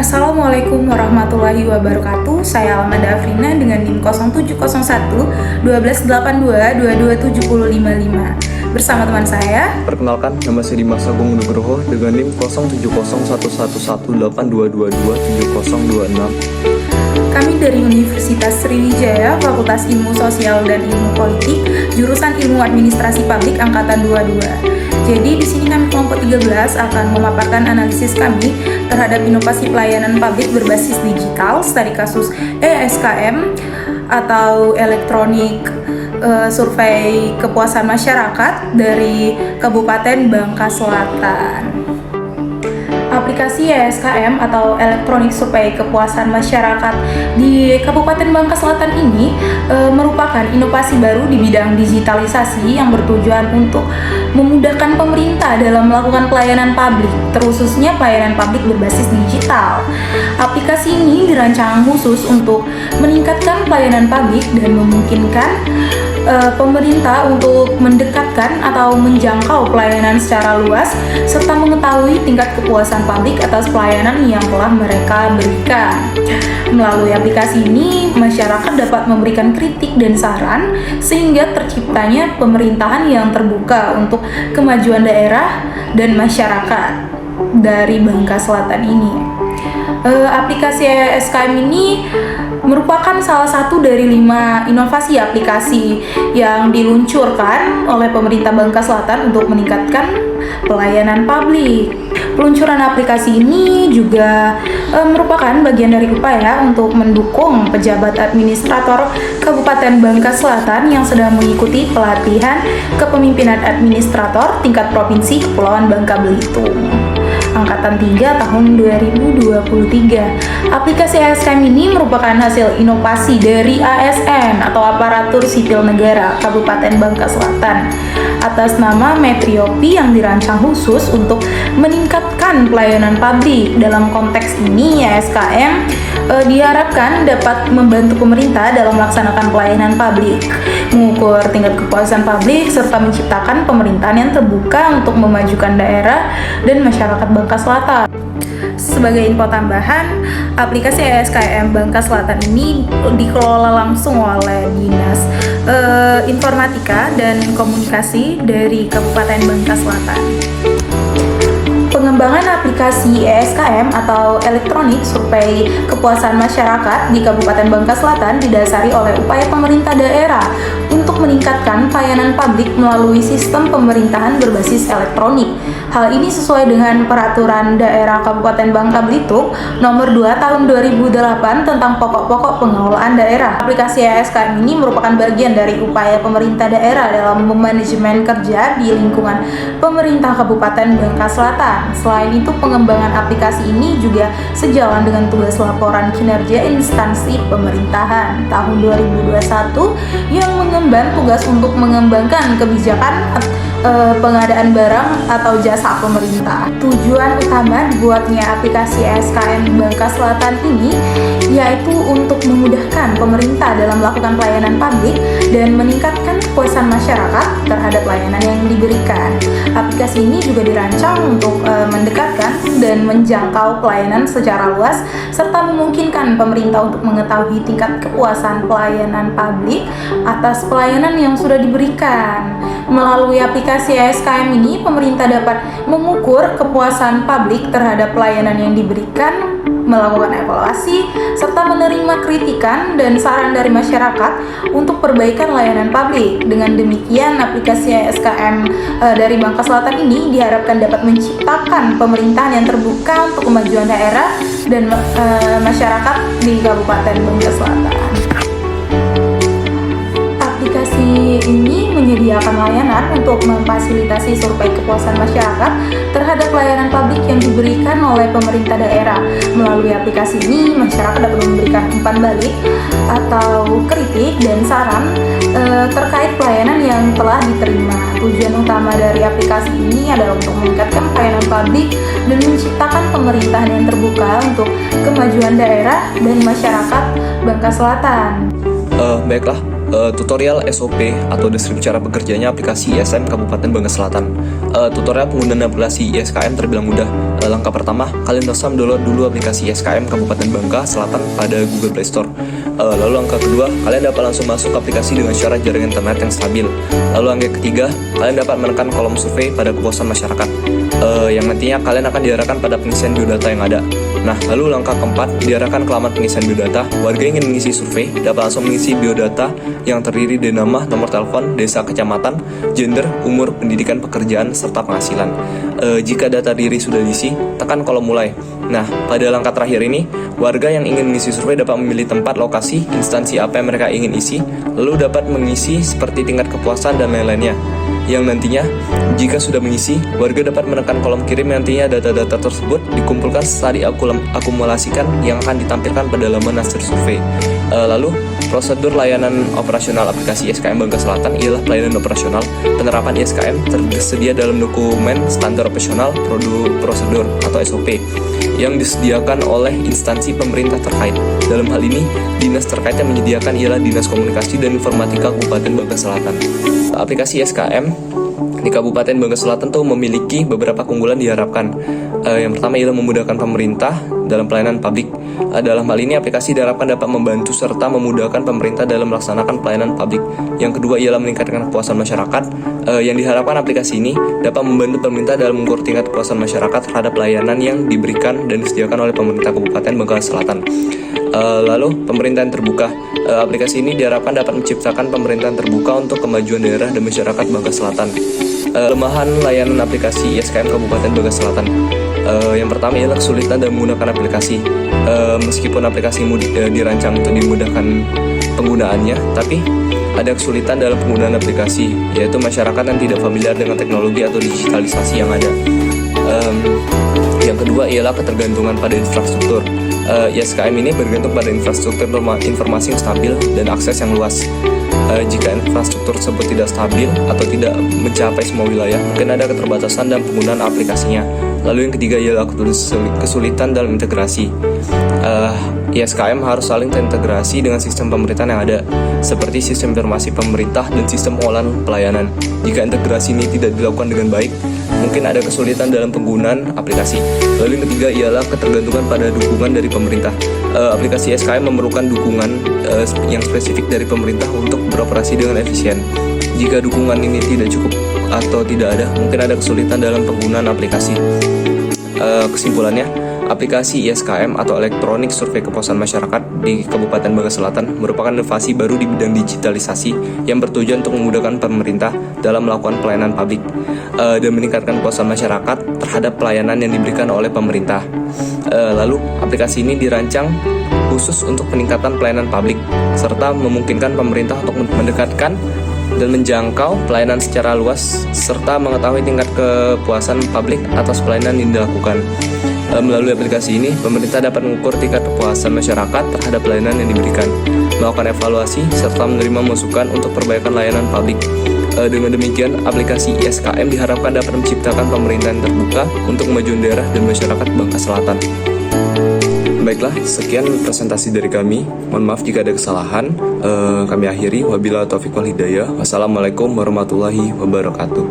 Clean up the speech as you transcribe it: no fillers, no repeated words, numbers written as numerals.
Assalamualaikum warahmatullahi wabarakatuh. Saya Almada Afrina dengan NIM 0701 1282 227055 bersama teman saya. Perkenalkan, nama saya Dimas Agung Nugroho dengan NIM 07011182277026. Kami dari Universitas Sriwijaya, Fakultas Ilmu Sosial dan Ilmu Politik, jurusan Ilmu Administrasi Publik angkatan 22. Jadi di sini kami kelompok 13 akan memaparkan analisis kami terhadap inovasi pelayanan publik berbasis digital studi kasus ESKM atau Electronic Survei Kepuasan Masyarakat dari Kabupaten Bangka Selatan. Aplikasi ESKM atau Electronic Survei Kepuasan Masyarakat di Kabupaten Bangka Selatan ini merupakan inovasi baru di bidang digitalisasi yang bertujuan untuk memudahkan pemerintah dalam melakukan pelayanan publik, terkhususnya pelayanan publik berbasis digital. Aplikasi ini dirancang khusus untuk meningkatkan pelayanan publik dan memungkinkan pemerintah untuk mendekatkan atau menjangkau pelayanan secara luas serta mengetahui tingkat kepuasan publik atas pelayanan yang telah mereka berikan. Melalui aplikasi ini, masyarakat dapat memberikan kritik dan saran sehingga terciptanya pemerintahan yang terbuka untuk kemajuan daerah dan masyarakat dari Bangka Selatan ini. Aplikasi ESKM ini merupakan salah satu dari 5 inovasi aplikasi yang diluncurkan oleh pemerintah Bangka Selatan untuk meningkatkan pelayanan publik. Peluncuran aplikasi ini juga merupakan bagian dari upaya untuk mendukung pejabat administrator Kabupaten Bangka Selatan yang sedang mengikuti pelatihan kepemimpinan administrator tingkat provinsi Kepulauan Bangka Belitung Angkatan 3 tahun 2023. Aplikasi ESKM ini merupakan hasil inovasi dari ASN atau Aparatur Sipil Negara Kabupaten Bangka Selatan atas nama Metriopi yang dirancang khusus untuk meningkatkan pelayanan publik. Dalam konteks ini, ESKM diharapkan dapat membantu pemerintah dalam melaksanakan pelayanan publik, mengukur tingkat kepuasan publik, serta menciptakan pemerintahan yang terbuka untuk memajukan daerah dan masyarakat Bangka Selatan. Sebagai info tambahan, aplikasi ESKM Bangka Selatan ini dikelola langsung oleh Dinas Informatika dan Komunikasi dari Kabupaten Bangka Selatan. Pengembangan aplikasi ESKM atau Electronic Survei Kepuasan Masyarakat di Kabupaten Bangka Selatan didasari oleh upaya pemerintah daerah untuk meningkatkan pelayanan publik melalui sistem pemerintahan berbasis elektronik. Hal ini sesuai dengan Peraturan Daerah Kabupaten Bangka Belitung Nomor 2 Tahun 2008 tentang pokok-pokok pengelolaan daerah. Aplikasi ESKM ini merupakan bagian dari upaya pemerintah daerah dalam memanajemen kerja di lingkungan pemerintah Kabupaten Bangka Selatan. Selain itu, pengembangan aplikasi ini juga sejalan dengan tugas laporan kinerja instansi pemerintahan tahun 2021 yang mengemban tugas untuk mengembangkan kebijakan pengadaan barang atau jasa pemerintah. Tujuan utama dibuatnya aplikasi ESKM Bangka Selatan ini yaitu untuk memudahkan pemerintah dalam melakukan pelayanan publik dan meningkatkan kepuasan masyarakat terhadap layanan yang diberikan. Aplikasi ini juga dirancang untuk mendekatkan dan menjangkau pelayanan secara luas serta memungkinkan pemerintah untuk mengetahui tingkat kepuasan pelayanan publik atas pelayanan yang sudah diberikan. Melalui aplikasi ESKM ini, pemerintah dapat mengukur kepuasan publik terhadap pelayanan yang diberikan, melakukan evaluasi, serta menerima kritikan dan saran dari masyarakat untuk perbaikan layanan publik. Dengan demikian, aplikasi ESKM dari Bangka Selatan ini diharapkan dapat menciptakan pemerintahan yang terbuka untuk kemajuan daerah dan masyarakat di Kabupaten Bangka Selatan. Aplikasi ini menyediakan layanan untuk memfasilitasi survei kepuasan masyarakat terhadap layanan publik yang diberikan oleh pemerintah daerah. Melalui aplikasi ini, masyarakat dapat memberikan umpan balik atau kritik dan saran terkait pelayanan yang telah diterima. Tujuan utama dari aplikasi ini adalah untuk meningkatkan pelayanan publik dan menciptakan pemerintahan yang terbuka untuk kemajuan daerah dan masyarakat Bangka Selatan. Baiklah, tutorial SOP atau deskripsi cara bekerjanya aplikasi ISM Kabupaten Bangka Selatan. Tutorial penggunaan aplikasi ISKM terbilang mudah. Langkah pertama, kalian harus download dulu aplikasi ISKM Kabupaten Bangka Selatan pada Google Play Store. Lalu langkah kedua, kalian dapat langsung masuk ke aplikasi dengan syarat jaringan internet yang stabil. Lalu langkah ketiga, kalian dapat menekan kolom survei pada kepuasan masyarakat, yang nantinya kalian akan diarahkan pada pengisian biodata yang ada. Nah, lalu langkah keempat, diarahkan ke laman pengisian biodata. Warga yang ingin mengisi survei dapat langsung mengisi biodata yang terdiri dari nama, nomor telepon, desa, kecamatan, gender, umur, pendidikan, pekerjaan, serta penghasilan. Jika data diri sudah diisi, tekan kolom mulai. Nah, pada langkah terakhir ini, warga yang ingin mengisi survei dapat memilih tempat, lokasi, instansi apa yang mereka ingin isi, lalu dapat mengisi seperti tingkat kepuasan dan lain-lainnya. Yang nantinya, jika sudah mengisi, warga dapat menekan kolom kirim yang nantinya data-data tersebut dikumpulkan setelah diakumulasikan yang akan ditampilkan pada laman hasil survei. Lalu, prosedur layanan operasional aplikasi ISKM Bangka Selatan ialah pelayanan operasional. Penerapan ISKM tersedia dalam dokumen standar operasional prosedur atau SOP yang disediakan oleh instansi pemerintah terkait. Dalam hal ini, dinas terkait yang menyediakan ialah Dinas Komunikasi dan Informatika Kabupaten Bangka Selatan. Aplikasi ISKM di Kabupaten Bangka Selatan tuh memiliki beberapa keunggulan diharapkan. Yang pertama ialah memudahkan pemerintah dalam pelayanan publik. Dalam hal ini aplikasi diharapkan dapat membantu serta memudahkan pemerintah dalam melaksanakan pelayanan publik. Yang kedua ialah meningkatkan kepuasan masyarakat. Yang diharapkan aplikasi ini dapat membantu pemerintah dalam mengukur tingkat kepuasan masyarakat terhadap layanan yang diberikan dan disediakan oleh pemerintah Kabupaten Bangka Selatan. Lalu pemerintahan terbuka. Aplikasi ini diharapkan dapat menciptakan pemerintahan terbuka untuk kemajuan daerah dan masyarakat Bangka Selatan. Kelemahan layanan aplikasi ISKM Kabupaten Bangka Selatan. Yang pertama ialah kesulitan dalam menggunakan aplikasi. Meskipun aplikasi dirancang untuk dimudahkan penggunaannya, tapi ada kesulitan dalam penggunaan aplikasi, yaitu masyarakat yang tidak familiar dengan teknologi atau digitalisasi yang ada. Yang kedua ialah ketergantungan pada infrastruktur. ISKM ini bergantung pada infrastruktur informasi yang stabil dan akses yang luas. Jika infrastruktur tersebut tidak stabil atau tidak mencapai semua wilayah, mungkin ada keterbatasan dalam penggunaan aplikasinya. Lalu yang ketiga ialah kesulitan dalam integrasi. ISKM harus saling terintegrasi dengan sistem pemerintahan yang ada, seperti sistem informasi pemerintah dan sistem pengolahan pelayanan. Jika integrasi ini tidak dilakukan dengan baik, mungkin ada kesulitan dalam penggunaan aplikasi. Lalu yang ketiga ialah ketergantungan pada dukungan dari pemerintah. Aplikasi ISKM memerlukan dukungan yang spesifik dari pemerintah untuk beroperasi dengan efisien. Jika dukungan ini tidak cukup atau tidak ada, mungkin ada kesulitan dalam penggunaan aplikasi. Kesimpulannya, aplikasi ISKM atau Elektronik Survei Kepuasan Masyarakat di Kabupaten Bangka Selatan merupakan inovasi baru di bidang digitalisasi yang bertujuan untuk memudahkan pemerintah dalam melakukan pelayanan publik dan meningkatkan kepuasan masyarakat terhadap pelayanan yang diberikan oleh pemerintah. Lalu, aplikasi ini dirancang khusus untuk peningkatan pelayanan publik serta memungkinkan pemerintah untuk mendekatkan dan menjangkau pelayanan secara luas serta mengetahui tingkat kepuasan publik atas pelayanan yang dilakukan. Melalui aplikasi ini, pemerintah dapat mengukur tingkat kepuasan masyarakat terhadap pelayanan yang diberikan, melakukan evaluasi, serta menerima masukan untuk perbaikan layanan publik. Dengan demikian, aplikasi ISKM diharapkan dapat menciptakan pemerintahan terbuka untuk kemajuan daerah dan masyarakat Bangka Selatan. Baiklah, sekian presentasi dari kami. Mohon maaf jika ada kesalahan. Kami akhiri. Wabillahi taufiq wal hidayah. Wassalamualaikum warahmatullahi wabarakatuh.